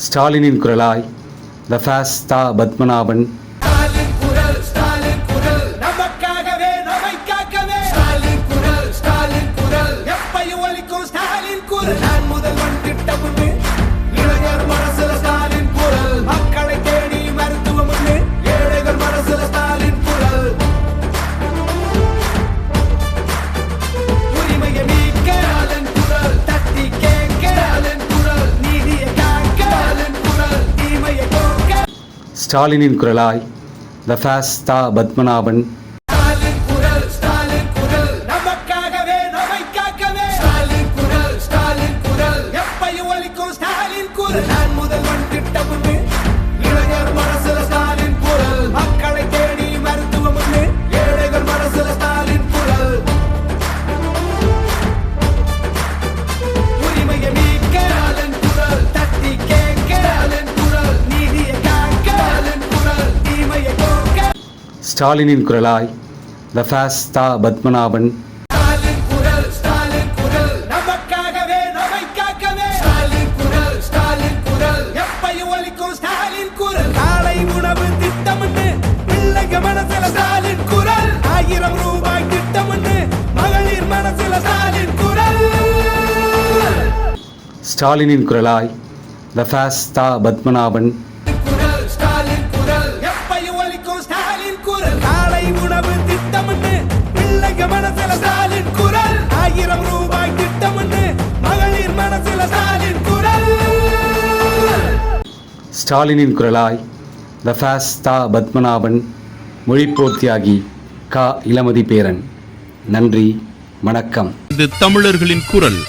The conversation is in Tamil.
ஸ்டாலினின் குரலாய் த ஃபாஸ்ட் தா பத்மநாபன். ஸ்டாலினின் குரலாய் த ஃபாஸ்ட் தா பத்மநாபன். ஸ்டாலினின் குரலாய் த ஃபாஸ்ட் தா பத்மநாபன். ஸ்டாலினின் குரலாய் த ஃபாஸ்ட் தா பத்மநாபன். ஸ்டாலினின் குரலாய் த ஃபாஸ்ட் தா பத்மநாபன். மொழிப்போர் தியாகி கா. இளமதி பேரன். நன்றி, வணக்கம். இது தமிழர்களின் குரல்.